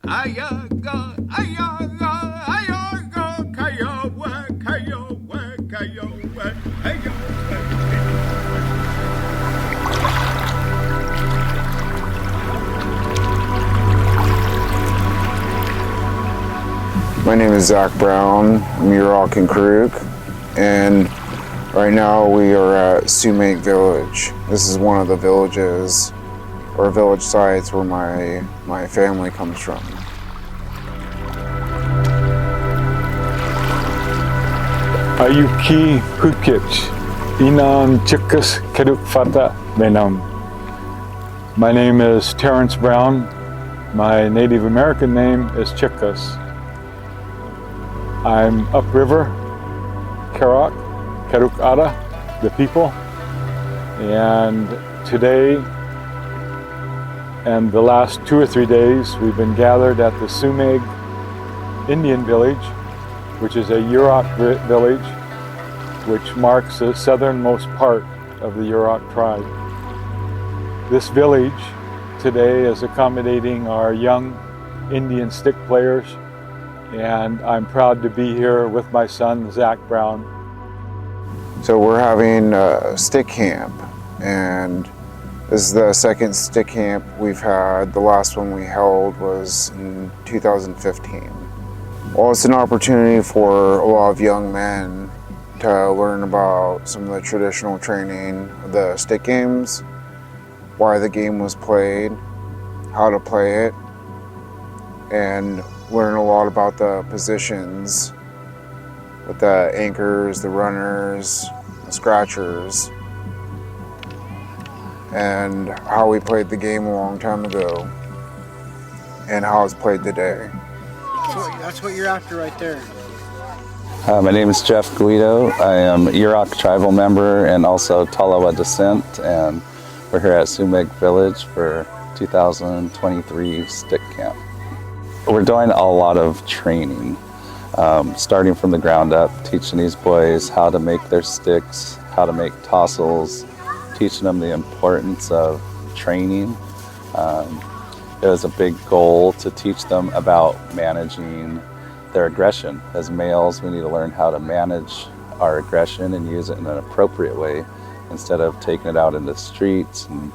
Ayaga, ayaga, ayaga, kayowe, kayowe, kayowe, My name is Zach Brown. I'm Yurok and Karuk, and right now we are at Sumac Village. This is one of the villages or village sites where my family comes from. Ayuki Hukich, Inan Chikas Keduk Fata Benam. My name is Terrence Brown. My Native American name is Chikas. I'm upriver, Kerak, Keduk Ada, the people. And today and the last 2 or 3 days, we've been gathered at the Sumac Indian Village, which is a Yurok village, which marks the southernmost part of the Yurok tribe. This village today is accommodating our young Indian stick players, and I'm proud to be here with my son, Zach Brown. So we're having a stick camp, and this is the second stick camp we've had. The last one we held was in 2015. Well, it's an opportunity for a lot of young men to learn about some of the traditional training of the stick games, why the game was played, how to play it, and learn a lot about the positions with the anchors, the runners, the scratchers, and how we played the game a long time ago and how it's played today. That's what you're after right there. My name is Jeff Guido. I am a Yurok tribal member and also Talawa descent, and we're here at Sumac Village for 2023 stick camp. We're doing a lot of training, starting from the ground up, teaching these boys how to make their sticks, how to make tossels, teaching them the importance of training. It was a big goal to teach them about managing their aggression. As males, we need to learn how to manage our aggression and use it in an appropriate way instead of taking it out in the streets and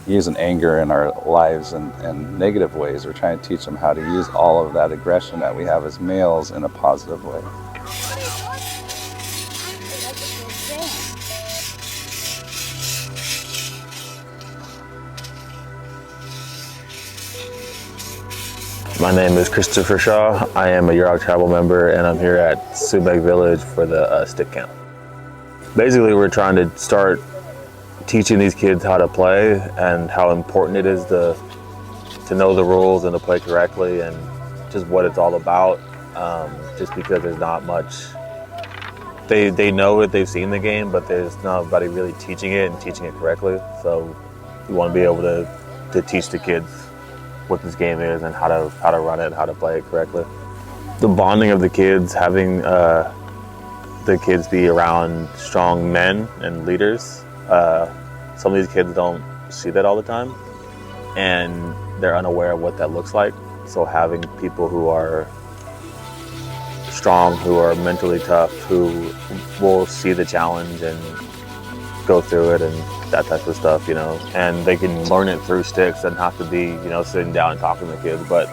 using anger in our lives in negative ways. We're trying to teach them how to use all of that aggression that we have as males in a positive way. My name is Christopher Shaw. I am a Yurok tribal member, and I'm here at Sumac Village for the stick camp. Basically, we're trying to start teaching these kids how to play and how important it is to know the rules and to play correctly and just what it's all about. Just because there's not much, they know it, they've seen the game, but there's nobody really teaching it and teaching it correctly. So we want to be able to teach the kids what this game is and how to run it, how to play it correctly. The bonding of the kids, having the kids be around strong men and leaders. Some of these kids don't see that all the time, and they're unaware of what that looks like. So having people who are strong, who are mentally tough, who will see the challenge and go through it and that type of stuff, and they can learn it through sticks. Doesn't have to be, sitting down and talking to the kids, but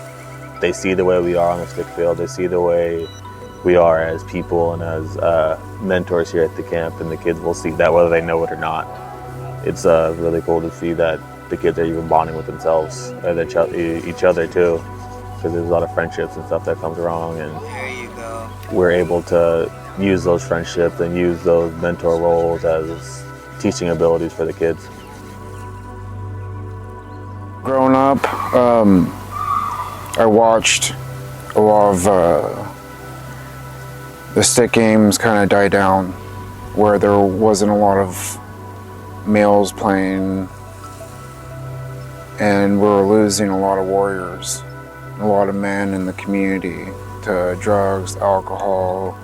they see the way we are on the stick field. They see the way we are as people and as mentors here at the camp, and the kids will see that whether they know it or not. It's really cool to see that the kids are even bonding with themselves and each other too, because there's a lot of friendships and stuff that comes along, and There you go. we're able to use those friendships and use those mentor roles as teaching abilities for the kids. Growing up, I watched a lot of the stick games kind of die down, where there wasn't a lot of males playing, and we're losing a lot of warriors, a lot of men in the community to drugs, alcohol,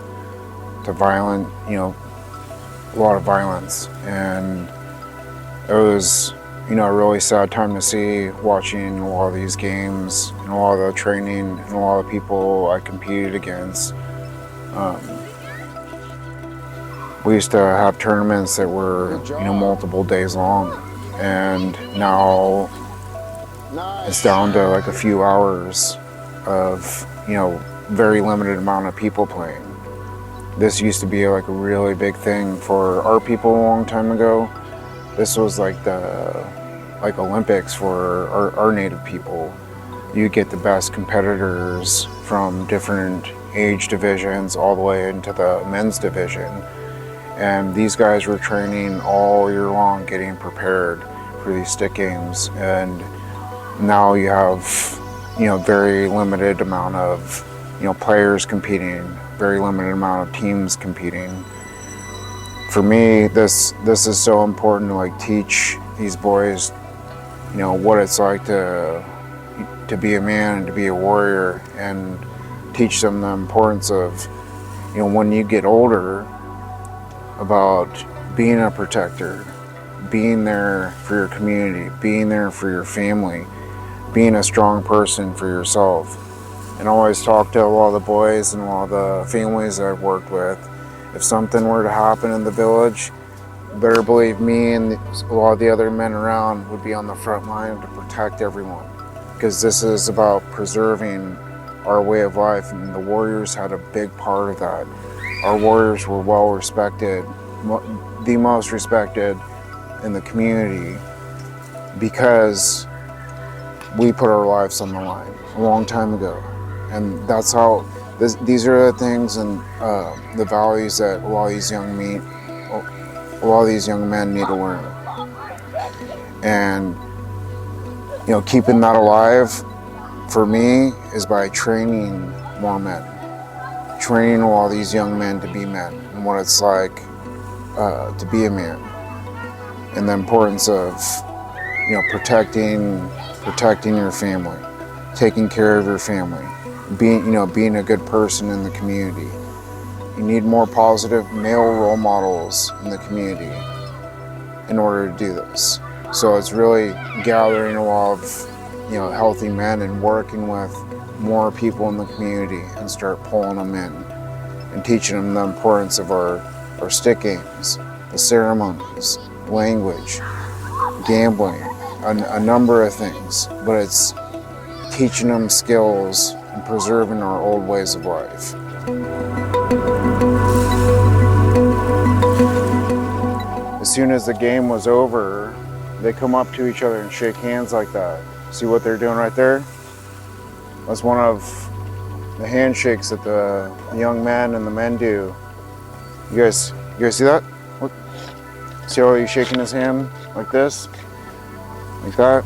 to violent, a lot of violence. And it was a really sad time to see, watching a lot of these games and a lot of the training and a lot of people I competed against. We used to have tournaments that were, multiple days long, and now it's down to like a few hours of, very limited amount of people playing. This used to be like a really big thing for our people a long time ago. This was like the Olympics for our native people. You get the best competitors from different age divisions all the way into the men's division. And these guys were training all year long, getting prepared for these stick games. And now you have, very limited amount of, players competing, very limited amount of teams competing. For me, this is so important to like teach these boys, what it's like to be a man and to be a warrior, and teach them the importance of, when you get older, about being a protector, being there for your community, being there for your family, being a strong person for yourself. And I always talk to a lot of the boys and a lot of the families that I've worked with. If something were to happen in the village, better believe me and a lot of the other men around would be on the front line to protect everyone. Because this is about preserving our way of life, and the warriors had a big part of that. Our warriors were well respected, the most respected in the community, because we put our lives on the line a long time ago. And that's how, these are the things and the values that a lot of these young men need to learn. And, keeping that alive for me is by training more men. Training all these young men to be men and what it's like to be a man, and the importance of protecting your family, taking care of your family, being a good person in the community. You need more positive male role models in the community in order to do this. So it's really gathering a lot of healthy men and working with more people in the community and start pulling them in and teaching them the importance of our stick games, the ceremonies, language, gambling, a number of things. But it's teaching them skills and preserving our old ways of life. As soon as the game was over, they come up to each other and shake hands like that. See what they're doing right there? That's one of the handshakes that the young men and the men do. You guys see that? Look. See how he's shaking his hand like this? Like that?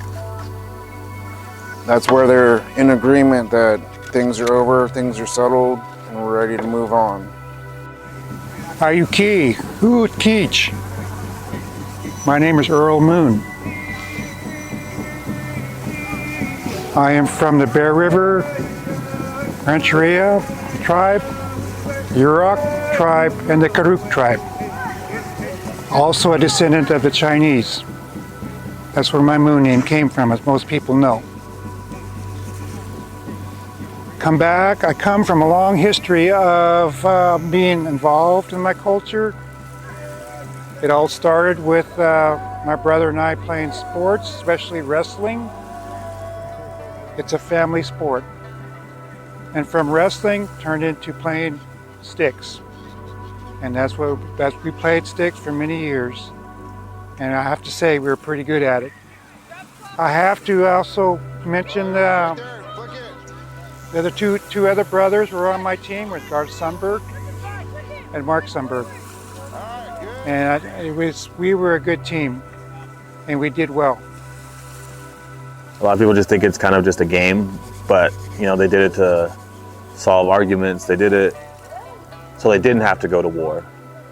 That's where they're in agreement that things are over, things are settled, and we're ready to move on. Ayuki, Hoot Keech. My name is Earl Moon. I am from the Bear River, Rancheria tribe, Yurok tribe, and the Karuk tribe. Also a descendant of the Chinese. That's where my moon name came from, as most people know. I come from a long history of being involved in my culture. It all started with my brother and I playing sports, especially wrestling. It's a family sport. And from wrestling turned into playing sticks. And we played sticks for many years. And I have to say, we were pretty good at it. I have to also mention the other two other brothers were on my team, with Garth Sundberg and Mark Sundberg. And we were a good team, and we did well. A lot of people just think it's kind of just a game, but they did it to solve arguments. They did it so they didn't have to go to war.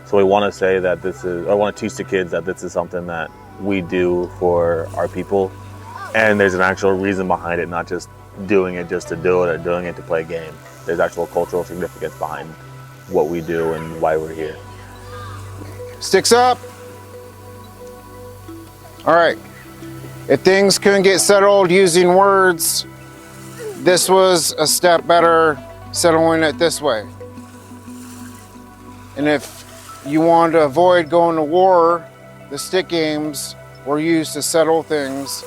So we want to say that I want to teach the kids that this is something that we do for our people, and there's an actual reason behind it, not just doing it just to do it or doing it to play a game. There's actual cultural significance behind what we do and why we're here. Sticks up. All right. If things couldn't get settled using words, this was a step better, settling it this way. And if you wanted to avoid going to war, the stick games were used to settle things,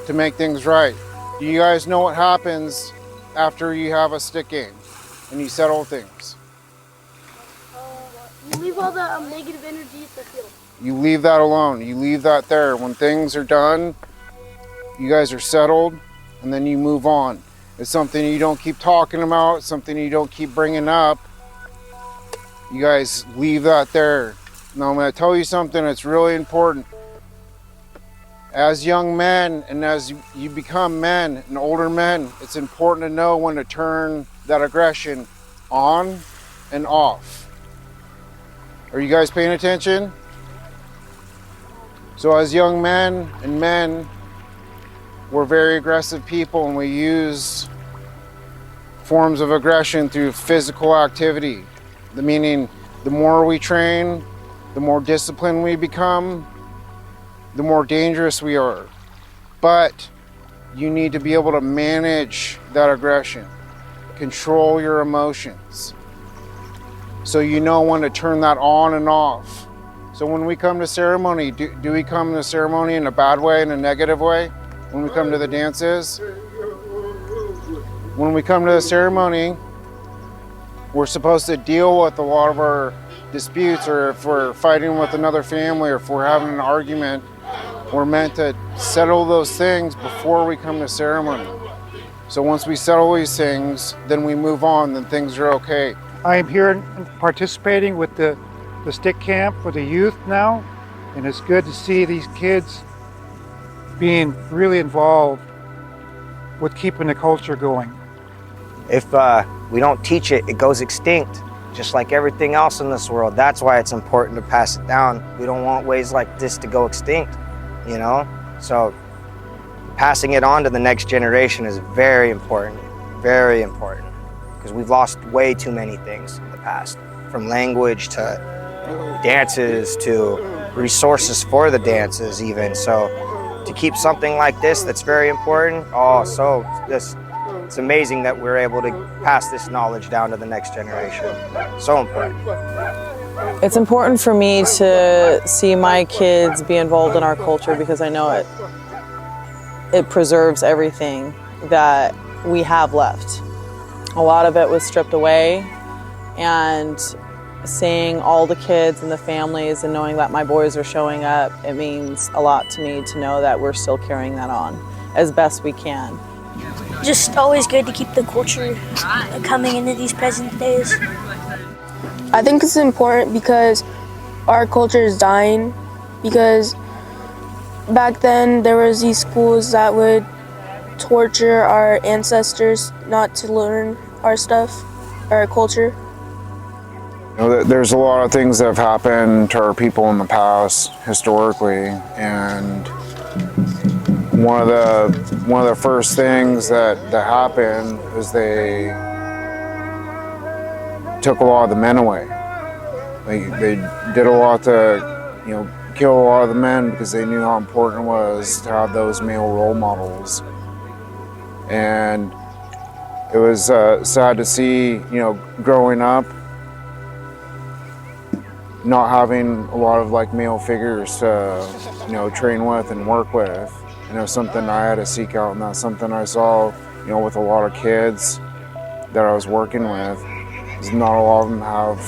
to make things right. Do you guys know what happens after you have a stick game and you settle things? You leave all the negative energy at the field. You leave that alone. You leave that there. When things are done, you guys are settled, and then you move on. It's something you don't keep talking about, something you don't keep bringing up. You guys leave that there. Now I'm going to tell you something that's really important. As young men and as you become men and older men, it's important to know when to turn that aggression on and off. Are you guys paying attention? So as young men and men, we're very aggressive people, and we use forms of aggression through physical activity. Meaning, the more we train, the more disciplined we become, the more dangerous we are. But you need to be able to manage that aggression, control your emotions, so you know when to turn that on and off. So when we come to ceremony, do we come to ceremony in a bad way, in a negative way? When we come to the dances? When we come to the ceremony, we're supposed to deal with a lot of our disputes, or if we're fighting with another family, or if we're having an argument, we're meant to settle those things before we come to ceremony. So once we settle these things, then we move on, then things are okay. I am here participating with the stick camp for the youth now, and it's good to see these kids being really involved with keeping the culture going. If we don't teach it, it goes extinct, just like everything else in this world. That's why it's important to pass it down. We don't want ways like this to go extinct, you know? So passing it on to the next generation is very important, because we've lost way too many things in the past, from language to dances to resources for the dances even. So to keep something like this that's very important, it's amazing that we're able to pass this knowledge down to the next generation. So important. It's important for me to see my kids be involved in our culture, because I know it preserves everything that we have left. A lot of it was stripped away, and seeing all the kids and the families and knowing that my boys are showing up, it means a lot to me to know that we're still carrying that on as best we can. Just always good to keep the culture coming into these present days. I think it's important because our culture is dying, because back then there was these schools that would torture our ancestors not to learn our stuff, our culture. You know, there's a lot of things that have happened to our people in the past historically, and one of the first things that happened was they took a lot of the men away. They did a lot to, you know, kill a lot of the men, because they knew how important it was to have those male role models. And it was sad to see, you know, growing up, not having a lot of like male figures to, you know, train with and work with. And it was something I had to seek out, and that's something I saw, you know, with a lot of kids that I was working with, is not a lot of them have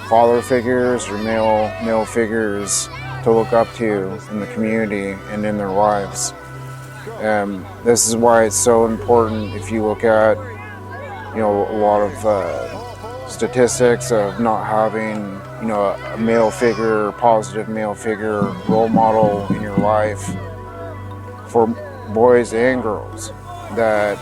father figures or male figures to look up to in the community and in their lives. This is why it's so important. If you look at, you know, a lot of statistics of not having, you know, a male figure, positive male figure, role model in your life for boys and girls, that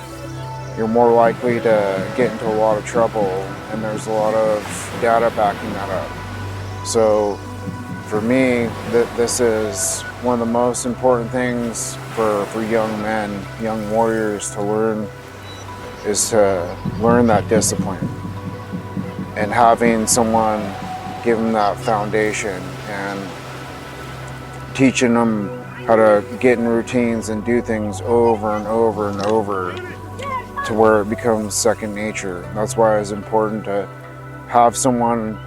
you're more likely to get into a lot of trouble, and there's a lot of data backing that up. So for me, this is one of the most important things for young men, young warriors to learn, is to learn that discipline, and having someone give them that foundation and teaching them how to get in routines and do things over and over and over to where it becomes second nature. That's why it's important to have someone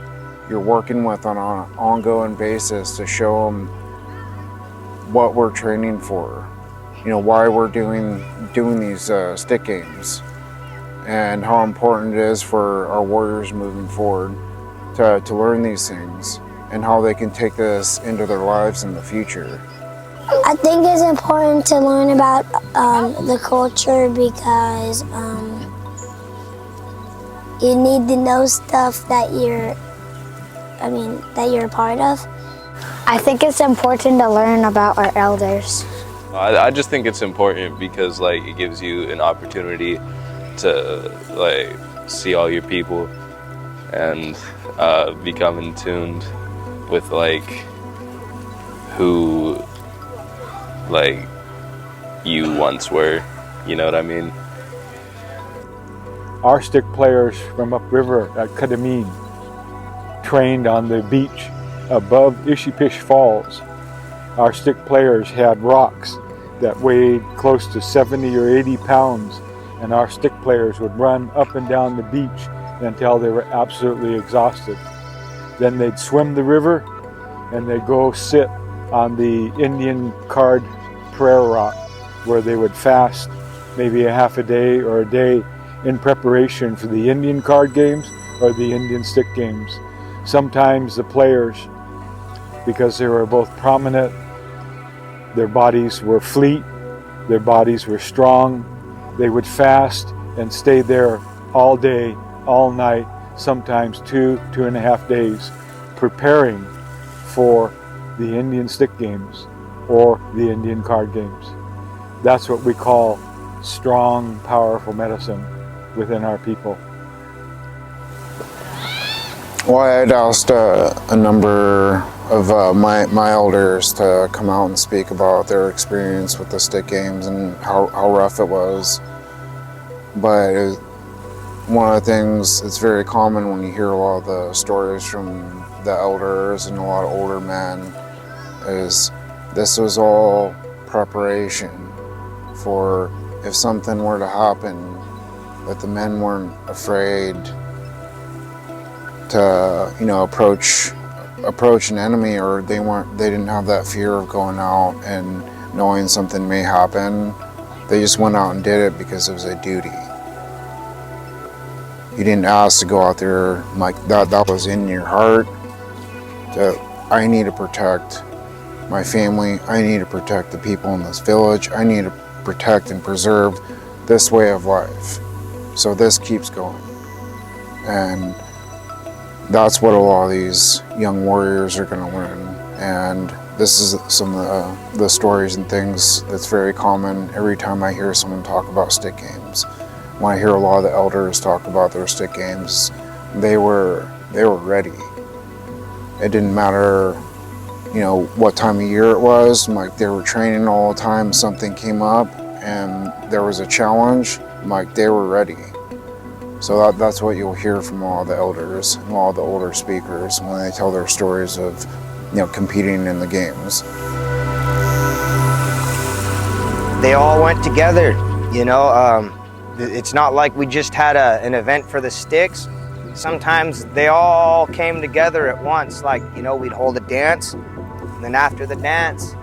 you're working with on an ongoing basis to show them what we're training for, why we're doing these stick games, and how important it is for our warriors moving forward to learn these things and how they can take this into their lives in the future. I think it's important to learn about the culture because you need to know stuff that you're a part of. I think it's important to learn about our elders. I just think it's important because it gives you an opportunity to see all your people and become in tune with who you once were, you know what I mean? Our stick players from upriver at Kadamine trained on the beach above Ishipish Falls. Our stick players had rocks that weighed close to 70 or 80 pounds, and our stick players would run up and down the beach until they were absolutely exhausted. Then they'd swim the river and they'd go sit on the Indian card prayer rock where they would fast maybe a half a day or a day in preparation for the Indian card games or the Indian stick games. Sometimes the players, because they were both prominent, their bodies were fleet, their bodies were strong, they would fast and stay there all day, all night, sometimes 2.5 days, preparing for the Indian stick games or the Indian card games. That's what we call strong, powerful medicine within our people. Well, I had asked a number of my elders to come out and speak about their experience with the stick games and how rough it was. But one of the things that's very common when you hear a lot of the stories from the elders and a lot of older men is this was all preparation for if something were to happen, that the men weren't afraid to approach an enemy, or they didn't have that fear of going out and knowing something may happen. They just went out and did it because it was a duty. You didn't ask to go out there like that. That was in your heart that I need to protect my family. I need to protect the people in this village. I need to protect and preserve this way of life. So this keeps going. And that's what a lot of these young warriors are going to learn. And this is some of the stories and things that's very common every time I hear someone talk about stick games. When I hear a lot of the elders talk about their stick games, they were ready. It didn't matter, what time of year it was. They were training all the time. Something came up and there was a challenge. They were ready. So that's what you'll hear from all the elders and all the older speakers when they tell their stories of, competing in the games. They all went together, It's not like we just had an event for the sticks. Sometimes they all came together at once. We'd hold a dance, and then after the dance,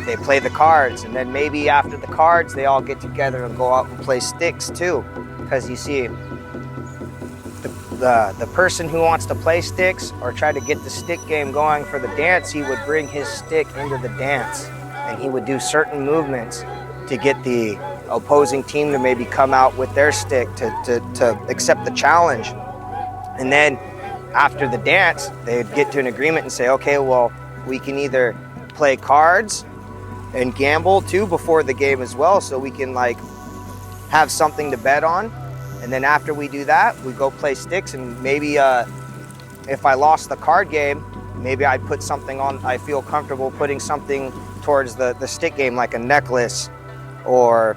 they play the cards. And then maybe after the cards, they all get together and go out and play sticks too. Because you see, the person who wants to play sticks or try to get the stick game going for the dance, he would bring his stick into the dance. And he would do certain movements to get the opposing team to maybe come out with their stick to accept the challenge. And then after the dance, they'd get to an agreement and say, okay, well, we can either play cards and gamble too before the game as well, so we can have something to bet on. And then after we do that, we go play sticks, and maybe if I lost the card game, maybe I'd put something on, I feel comfortable putting something towards the stick game, like a necklace or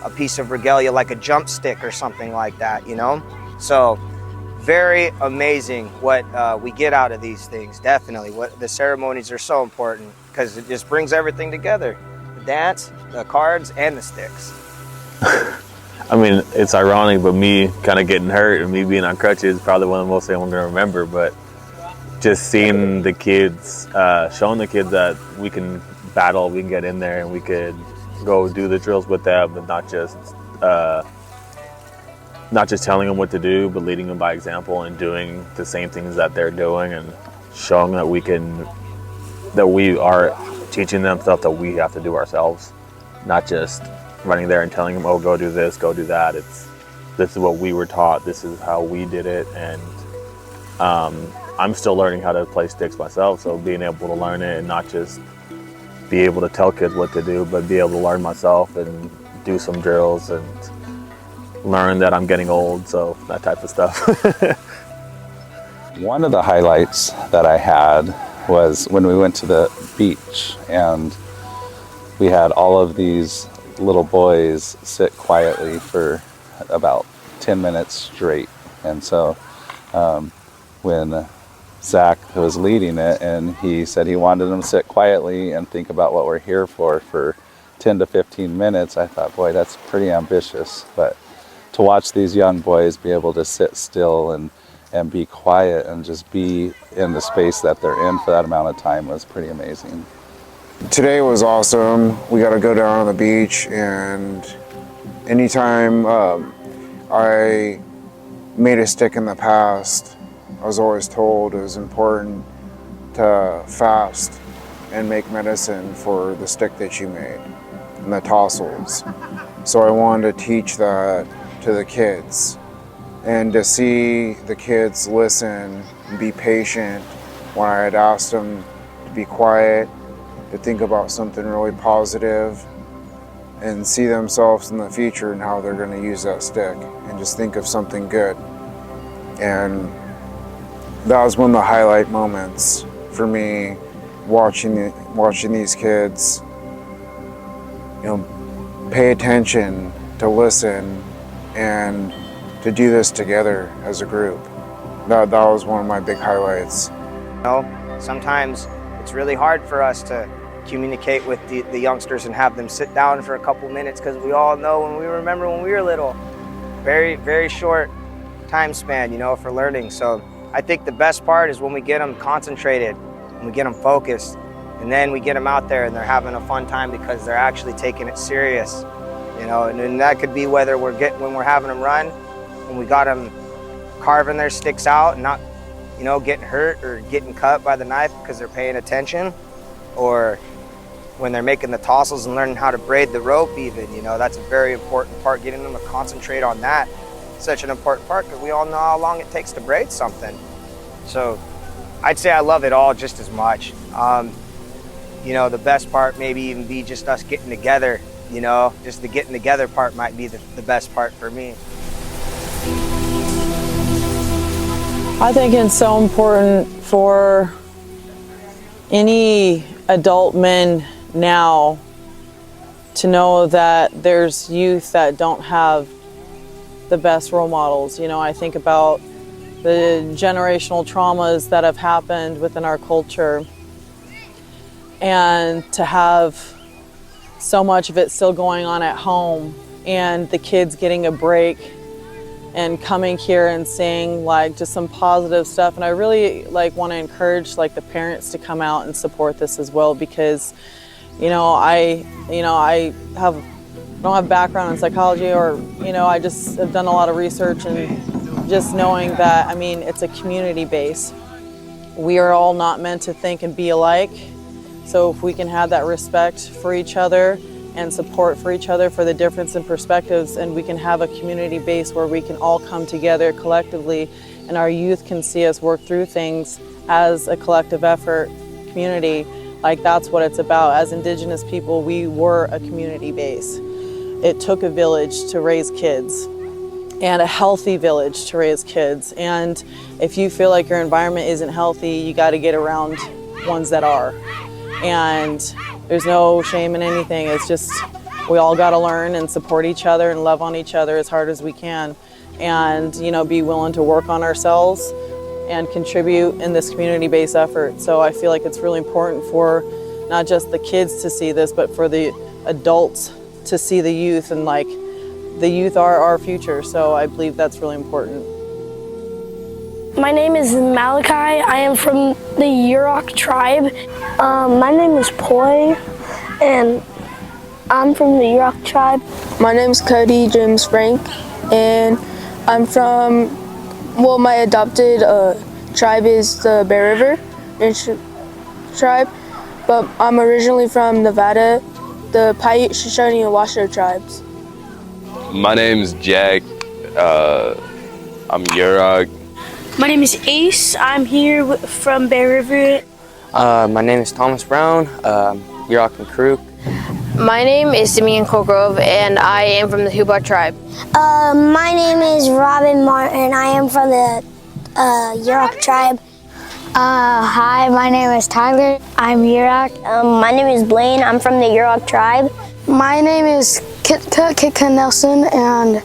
a piece of regalia, like a jump stick or something like that, So very amazing what we get out of these things. Definitely, what the ceremonies are so important because it just brings everything together: the dance, the cards, and the sticks. I mean, it's ironic, but me kind of getting hurt and me being on crutches is probably one of the most things I'm going to remember. But just seeing the kids, showing the kids that we can battle, we can get in there, and we could go do the drills with them, but not just telling them what to do, but leading them by example and doing the same things that they're doing, and showing that we are teaching them stuff that we have to do ourselves, not just running there and telling them, oh, go do this, go do that. This is what we were taught, this is how we did it, and I'm still learning how to play sticks myself, so being able to learn it and not just be able to tell kids what to do, but be able to learn myself and do some drills and learn that I'm getting old, so that type of stuff. One of the highlights that I had was when we went to the beach and we had all of these little boys sit quietly for about 10 minutes straight. And so when Zach was leading it and he said he wanted them to sit quietly and think about what we're here for 10 to 15 minutes, I thought, boy, that's pretty ambitious. But to watch these young boys be able to sit still and be quiet and just be in the space that they're in for that amount of time was pretty amazing. Today was awesome. We got to go down on the beach, and anytime I made a stick in the past, I was always told it was important to fast and make medicine for the stick that you made and the tassels. So I wanted to teach that to the kids, and to see the kids listen and be patient when I had asked them to be quiet, to think about something really positive, and see themselves in the future and how they're going to use that stick, and just think of something good. And that was one of the highlight moments for me, watching these kids, pay attention, to listen, and to do this together as a group. That was one of my big highlights. Sometimes it's really hard for us to communicate with the youngsters and have them sit down for a couple minutes, because we all know when we remember when we were little, very, very short time span, for learning. So I think the best part is when we get them concentrated, when we get them focused, and then we get them out there and they're having a fun time because they're actually taking it serious, and that could be whether when we're having them run, when we got them carving their sticks out and not, getting hurt or getting cut by the knife because they're paying attention, or when they're making the tassels and learning how to braid the rope even, that's a very important part, getting them to concentrate on that. Such an important part because we all know how long it takes to braid something. So I'd say I love it all just as much. The best part maybe even be just us getting together, just the getting together part might be the best part for me. I think it's so important for any adult men now to know that there's youth that don't have the best role models. I think about the generational traumas that have happened within our culture, and to have so much of it still going on at home, and the kids getting a break and coming here and saying just some positive stuff. And I really want to encourage the parents to come out and support this as well, because I don't have background in psychology, or I just have done a lot of research, and just knowing that it's a community base. We are all not meant to think and be alike, so if we can have that respect for each other and support for each other for the difference in perspectives, and we can have a community base where we can all come together collectively, and our youth can see us work through things as a collective effort community. That's what it's about. As Indigenous people, we were a community base. It took a village to raise kids, and a healthy village to raise kids. And if you feel like your environment isn't healthy, you got to get around ones that are. And there's no shame in anything. It's just we all got to learn and support each other and love on each other as hard as we can, and be willing to work on ourselves and contribute in this community-based effort. So I feel like it's really important for not just the kids to see this, but for the adults to see the youth, and like the youth are our future. So I believe that's really important. My name is Malachi. I am from the Yurok tribe. My name is Poi, and I'm from the Yurok tribe. My name is Cody James Frank, and I'm from, well, my adopted tribe is the Bear River tribe, but I'm originally from Nevada, the Paiute, Shoshone, and Washoe tribes. My name's Jack. I'm Yurok. My name is Ace. I'm here from Bear River. My name is Thomas Brown, Yurok and Karuk. My name is Simeon Colgrove, and I am from the Hubar tribe. My name is Robin Martin. I am from the Yurok tribe. Hi, my name is Tyler. I'm Yurok. My name is Blaine. I'm from the Yurok tribe. My name is Kitka Nelson, and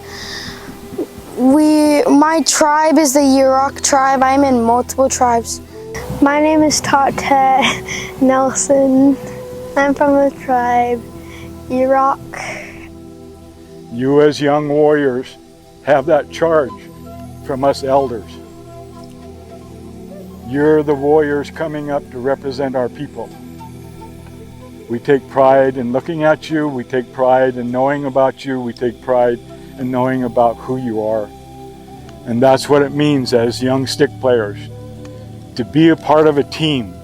my tribe is the Yurok tribe. I'm in multiple tribes. My name is Tate Nelson. I'm from the tribe Yurok. You as young warriors have that charge from us elders. You're the warriors coming up to represent our people. We take pride in looking at you, we take pride in knowing about you, we take pride in knowing about who you are. And that's what it means as young stick players, to be a part of a team.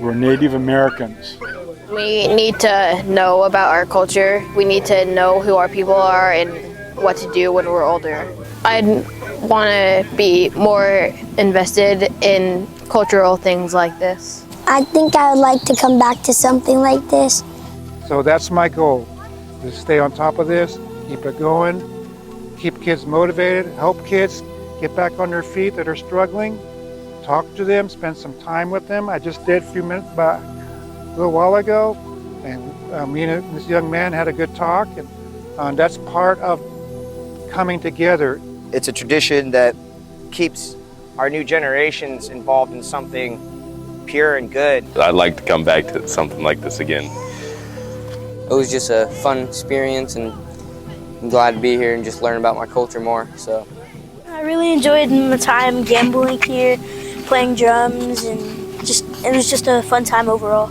We're Native Americans. We need to know about our culture. We need to know who our people are and what to do when we're older. I'd want to be more invested in cultural things like this. I think I would like to come back to something like this. So that's my goal, to stay on top of this, keep it going, keep kids motivated, help kids get back on their feet that are struggling, talk to them, spend some time with them. I just did a little while ago, and me and this young man had a good talk, and that's part of coming together. It's a tradition that keeps our new generations involved in something pure and good. I'd like to come back to something like this again. It was just a fun experience, and I'm glad to be here and just learn about my culture more. So I really enjoyed my time gambling here, playing drums, and it was just a fun time overall.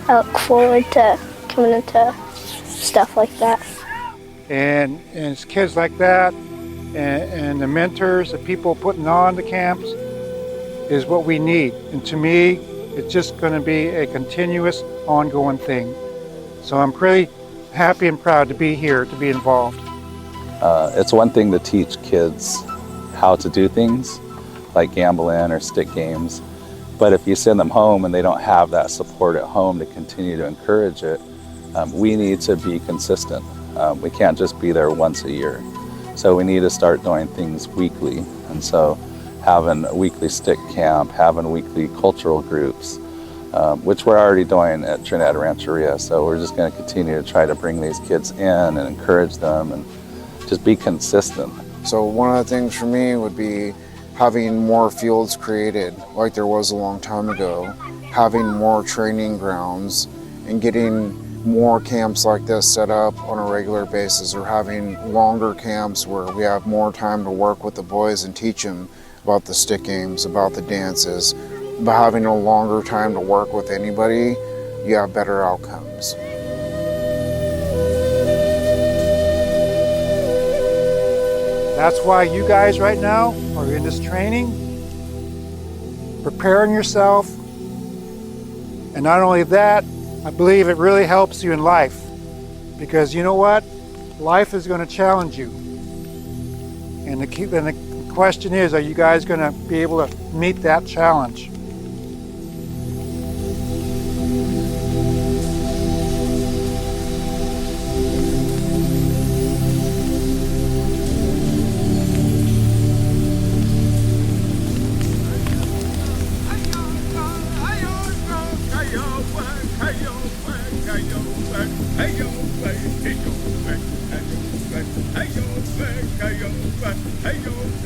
I look forward to coming into stuff like that. And it's kids like that, and the mentors, the people putting on the camps, is what we need. And to me, it's just going to be a continuous, ongoing thing. So I'm pretty happy and proud to be here, to be involved. It's one thing to teach kids how to do things, like gambling or stick games, but if you send them home and they don't have that support at home to continue to encourage it, we need to be consistent. We can't just be there once a year. So we need to start doing things weekly. And so having a weekly stick camp, having weekly cultural groups, which we're already doing at Trinidad Rancheria. So we're just going to continue to try to bring these kids in and encourage them and just be consistent. So one of the things for me would be having more fields created like there was a long time ago, having more training grounds, and getting more camps like this set up on a regular basis, or having longer camps where we have more time to work with the boys and teach them about the stick games, about the dances. By having a longer time to work with anybody, you have better outcomes. That's why you guys right now are in this training, preparing yourself. And not only that, I believe it really helps you in life, because you know what? Life is going to challenge you. And the question is, are you guys going to be able to meet that challenge? Hey, yo. hey yo.